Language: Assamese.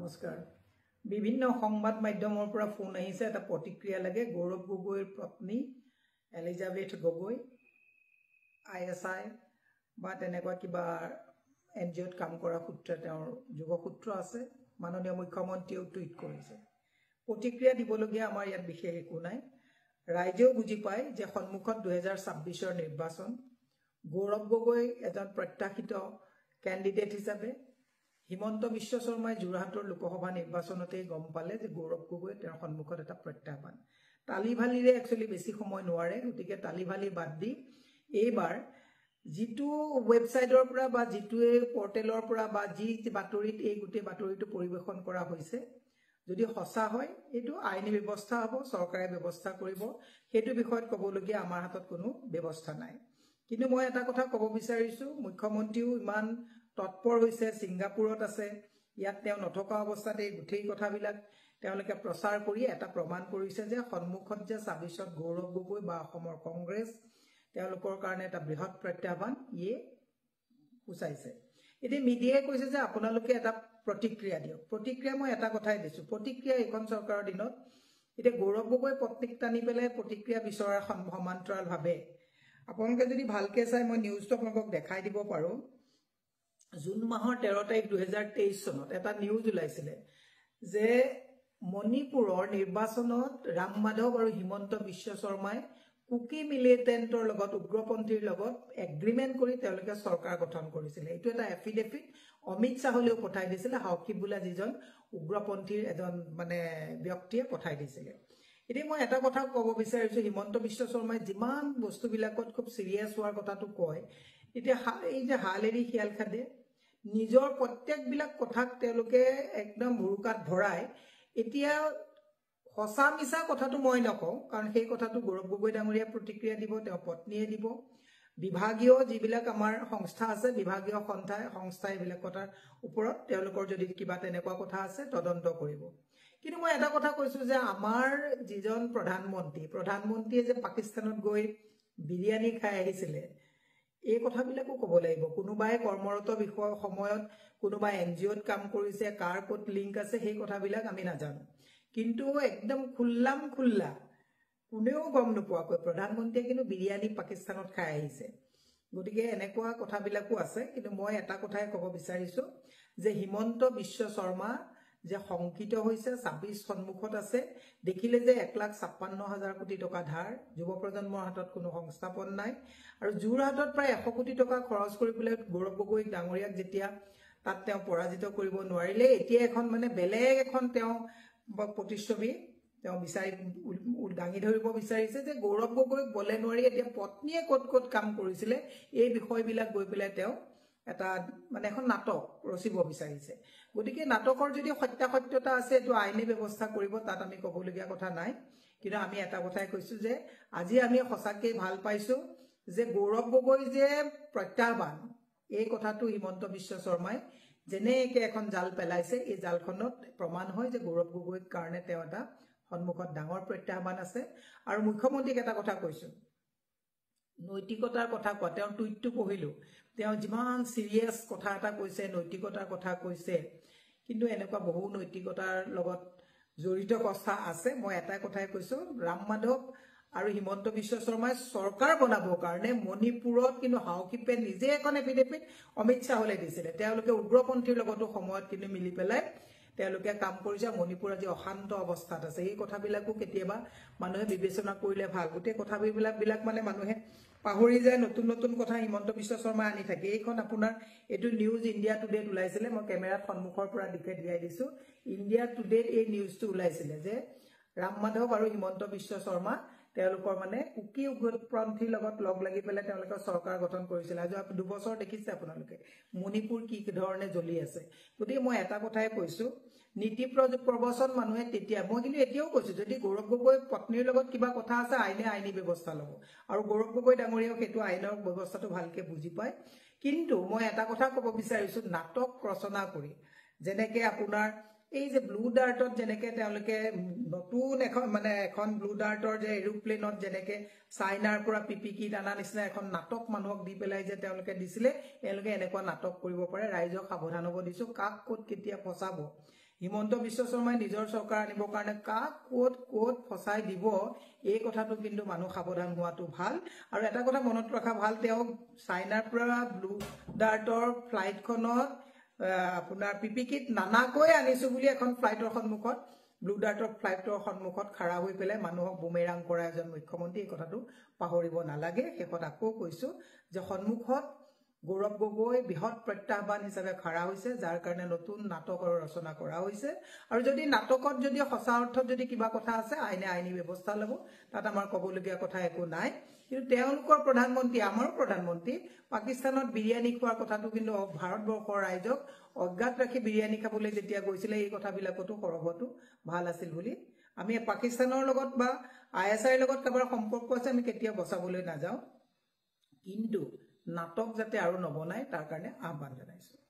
নমস্কাৰ বিভিন্ন সংবাদ মাধ্যমৰ পৰা ফোন আহিছে এটা প্ৰতিক্ৰিয়া লাগে গৌৰৱ গগৈৰ পত্নী এলিজাবেথ গগৈ আইএসআই বা তেনেকুৱা কিবা এনজিঅ'ত কাম কৰা সূত্ৰে তেওঁৰ যোগসূত্ৰ আছে মাননীয় মুখ্যমন্ত্ৰীও টুইট কৰিছে প্ৰতিক্ৰিয়া দিবলগীয়া আমাৰ ইয়াত বিশেষ একো নাই ৰাইজেও বুজি পায় যে সন্মুখত 2026ৰ নিৰ্বাচন গৌৰৱ গগৈ এজন প্ৰত্যাশিত কেণ্ডিডেট হিচাপে হিমন্ত বিশ্ব শৰ্মাই যোৰহাটৰ লোকসভা নিৰ্বাচনতেই গম পালে যে গৌৰৱ গগৈ তেওঁৰ সন্মুখত এটা প্ৰত্যাহ্বান তালিভালিৰে একচুয়ালি বেছি সময় নোৱাৰে গতিকে তালিভালি বাদ দি এইবাৰ যিটো ৱেবছাইটৰ পৰা বা যিটো পৰ্টেলৰ পৰা বা যি বাতৰিত এই গোটেই বাতৰিটো পৰিৱেশন কৰা হৈছে যদি সঁচা হয় এইটো আইনী ব্যৱস্থা হ'ব চৰকাৰে ব্যৱস্থা কৰিব সেইটো বিষয়ত ক'বলগীয়া আমাৰ হাতত কোনো ব্যৱস্থা নাই কিন্তু মই এটা কথা ক'ব বিচাৰিছো মুখ্যমন্ত্ৰীও ইমান তৎপৰ হৈছে সিংগাপুৰত আছে ইয়াত তেওঁ নথকা অৱস্থাত এই গোটেই কথাবিলাক তেওঁলোকে প্ৰচাৰ কৰি এটা প্ৰমাণ কৰিছে যে সন্মুখত যে 26ত গৌৰৱ গগৈ বা অসমৰ কংগ্ৰেছ তেওঁলোকৰ কাৰণে এটা বৃহৎ প্ৰত্যাহ্বান ইয়ে উচাইছে এতিয়া মিডিয়াই কৈছে যে আপোনালোকে এটা প্ৰতিক্ৰিয়া দিয়ক প্ৰতিক্ৰিয়া মই এটা কথাই দিছো প্ৰতিক্ৰিয়া এখন চৰকাৰৰ দিনত এতিয়া গৌৰৱ গগৈ পত্নীক টানি পেলাই প্ৰতিক্ৰিয়া বিচৰাৰ সমান্তৰাল ভাৱে আপোনালোকে যদি ভালকে চাই মই নিউজটো আপোনালোকক দেখাই দিব পাৰো জুন মাহৰ 13 তাৰিখ 2023 চনত এটা নিউজ ওলাইছিলে যে মণিপুৰৰ নিৰ্বাচনত ৰাম মাধৱ আৰু হিমন্ত বিশ্ব শৰ্মাই কুকি মিলিটেন্টৰ লগত উগ্ৰপন্থীৰ লগত এগ্ৰিমেন্ট কৰি তেওঁলোকে চৰকাৰ গঠন কৰিছিল এইটো এটা এফিডেভিট অমিত শাহলেও পঠাই দিছিল হাউকিবুলা যিজন উগ্ৰপন্থীৰ এজন মানে ব্যক্তিয়ে পঠাই দিছিল এতিয়া মই এটা কথা ক'ব বিচাৰিছো হিমন্ত বিশ্ব শৰ্মাই যিমান বস্তুবিলাকত খুব সিৰিয়াস হোৱাৰ কথাটো কয় এতিয়া এই যে হালেৰি খিয়াল খাদে নিজৰ প্ৰত্যেকবিলাক কথাক তেওঁলোকে একদম ভুৰুকাত ভৰাই এতিয়া হসা মিছা কথাটো মই নকওঁ কাৰণ সেই কথাটো গৌৰৱ গগৈ ডাঙৰীয়া প্ৰতিক্ৰিয়া দিব তেওঁ পত্নীয়ে দিব বিভাগীয় যিবিলাক আমাৰ সংস্থা আছে বিভাগীয় সংস্থা এইবিলাক কথাৰ ওপৰত তেওঁলোকৰ যদি কিবা তেনেকুৱা কথা আছে তদন্ত কৰিব কিন্তু মই এটা কথা কৈছো যে আমাৰ যিজন প্ৰধানমন্ত্ৰীয়ে যে পাকিস্তানত গৈ বিৰিয়ানী খাই আহিছিলে এই কথাবিলাকো ক'ব লাগিব কোনোবাই কৰ্মৰত বিষয় সময়ত কোনোবা এনজিঅ'ত কাম কৰিছে কাৰ ক'ত লিংক আছে সেই কথাবিলাক আমি নাজানো কিন্তু একদম খুল্লা কোনেও গম নোপোৱাকৈ প্ৰধানমন্ত্ৰীয়ে কিন্তু বিৰিয়ানী পাকিস্তানত খাই আহিছে গতিকে এনেকুৱা কথাবিলাকো আছে কিন্তু মই এটা কথাই ক'ব বিচাৰিছো যে হিমন্ত বিশ্ব শৰ্মা যে সংকিত হৈছে 26 সন্মুখত আছে দেখিলে যে 1,56,000 কোটি টকা ধাৰ যুৱ প্ৰজন্মৰ হাতত কোনো সংস্থাপন নাই আৰু যোৰহাটত প্ৰায় 100 কোটি টকা খৰচ কৰি পেলাই গৌৰৱ গগৈ ডাঙৰীয়াক যেতিয়া তাত তেওঁ পৰাজিত কৰিব নোৱাৰিলে এতিয়া এখন মানে বেলেগ এখন তেওঁ প্ৰতিচ্ছবি তেওঁ বিচাৰি দাঙি ধৰিব বিচাৰিছে যে গৌৰৱ গগৈ বলে নোৱাৰি এতিয়া পত্নীয়ে ক'ত কাম কৰিছিলে এই বিষয়বিলাক গৈ পেলাই তেওঁ এটা মানে এখন নাটক ৰচিব বিচাৰিছে গতিকে নাটকৰ যদি সত্যাসত্যতা আছে এটো আইনী ব্যৱস্থা কৰিব তাত আমি ক'বলগীয়া কথা নাই কিন্তু আমি এটা কথাই কৈছো যে আজি আমি সঁচাকে ভাল পাইছো যে গৌৰৱ গগৈ যে প্ৰত্যাহ্বান এই কথাটো হিমন্ত বিশ্ব শৰ্মাই যেনেকে এখন জাল পেলাইছে এই জালখনত প্ৰমাণ হয় যে গৌৰৱ গগৈৰ কাৰণে তেওঁ এটা সন্মুখত ডাঙৰ প্ৰত্যাহ্বান আছে আৰু মুখ্যমন্ত্ৰীক এটা কথা কৈছো নৈতিকতাৰ কথা কোৱা তেওঁ টুইটটো পঢ়িলো তেওঁ যিমান সিৰিয়াস কথা এটা কৈছে নৈতিকতাৰ কথা কৈছে কিন্তু এনেকুৱা বহু নৈতিকতাৰ লগত জড়িত কথা আছে মই এটা কথাই কৈছো ৰাম মাধৱ আৰু হিমন্ত বিশ্ব শৰ্মাই চৰকাৰ বনাবৰ কাৰণে মণিপুৰত কিন্তু হাউকিপে নিজে এখন এফিডেভিট অমিত শাহলে দিছিলে তেওঁলোকে উগ্ৰপন্থীৰ লগতো সময়ত কিন্তু মিলি পেলাই তেওঁলোকে কাম কৰিছে মণিপুৰ আজি অশান্ত অৱস্থাত আছে এই কথাবিলাকো কেতিয়াবা মানুহে বিবেচনা কৰিলে ভাল গোটেই কথাবিলাক মানে মানুহে পাহৰি যায় নতুন কথা হিমন্ত বিশ্ব শৰ্মা আনি থাকে এইখন আপোনাৰ এটো নিউজ ইণ্ডিয়া টুডেত ওলাইছিলে মই কেমেৰাত সন্মুখৰ পৰা দিয়াই দিছো ইণ্ডিয়া টুডেত এই নিউজটো ওলাইছিলে যে ৰাম মাধৱ আৰু হিমন্ত বিশ্ব শৰ্মা তেওঁলোকৰ মানে কুকি উগ্ৰপন্থীৰ লগত লগ লাগি পেলাই তেওঁলোকৰ চৰকাৰ গঠন কৰিছিল আজি 2 বছৰ দেখিছে আপোনালোকে মণিপুৰ কি ধৰণে জ্বলি আছে গতিকে মই এটা কথাই কৈছো নীতি প্ৰবচন মানুহে তেতিয়া মই কিন্তু এতিয়াও কৈছো যদি গৌৰৱ গগৈ পত্নীৰ লগত কিবা কথা আছে আইনী ব্যৱস্থা ল'ব আৰু গৌৰৱ গগৈ ডাঙৰীয়াও সেইটো আইনৰ ব্যৱস্থাটো ভালকে বুজি পায় কিন্তু মই এটা কথা ক'ব বিচাৰিছো নাটক ৰচনা কৰি যেনেকে আপোনাৰ এই যে ব্লু ডাৰ্টত যেনেকে তেওঁলোকে নতুন এখন ব্লু ডাৰ্টৰ যে এৰোপ্লেনত যেনেকে চাইনাৰ পৰা পিপিকি দানা নিচিনা এখন নাটক মানুহক দি পেলাই যে তেওঁলোকে দিছিলে তেওঁলোকে এনেকুৱা নাটক কৰিব পাৰে ৰাইজক সাৱধান হ'ব দিছো কাক ক'ত কেতিয়া ফসাব হিমন্ত বিশ্ব শৰ্মাই নিজৰ চৰকাৰ আনিবৰ কাৰণে কাক ক'ত ফচাই দিব এই কথাটো কিন্তু মানুহ সাৱধান হোৱাটো ভাল আৰু এটা কথা মনত ৰখা ভাল তেওঁ চাইনাৰ পৰা ব্লু ডাৰ্টৰ ফ্লাইটখনত আপোনাৰ পিপিকিত নানাকৈ আনিছো বুলি এখন ফ্লাইটৰ সন্মুখত ব্লু ডাৰ্টৰ ফ্লাইটৰ সন্মুখত খাৰা হৈ পেলাই মানুহক বুমেৰাং কৰা এজন মুখ্যমন্ত্ৰী এই কথাটো পাহৰিব নালাগে শেষত আকৌ কৈছো যে সন্মুখত গৌৰৱ গগৈ বৃহৎ প্ৰত্যাহ্বান হিচাপে খাৰা হৈছে যাৰ কাৰণে নতুন নাটকৰ ৰচনা কৰা হৈছে আৰু যদি নাটকত যদি সঁচা অৰ্থত যদি কিবা কথা আছে আইনী ব্যৱস্থা ল'ব তাত আমাৰ ক'বলগীয়া কথা একো নাই কিন্তু তেওঁলোকৰ প্ৰধানমন্ত্ৰী আমাৰ প্ৰধানমন্ত্ৰী পাকিস্তানত বিৰিয়ানী খোৱাৰ কথাটো কিন্তু ভাৰতবৰ্ষৰ ৰাইজক অজ্ঞাত ৰাখি বিৰিয়ানী খাবলৈ যেতিয়া গৈছিলে এই কথাবিলাকতো সৰবতো ভাল আছিল বুলি আমি পাকিস্তানৰ লগত বা ISIৰ লগত কাবাৰ সম্পৰ্ক আছে আমি কেতিয়া বচাবলৈ নাযাওঁ কিন্তু নাটক যাতে আৰু নবনায় তাৰ কাৰণে আহ্বান জনাইছো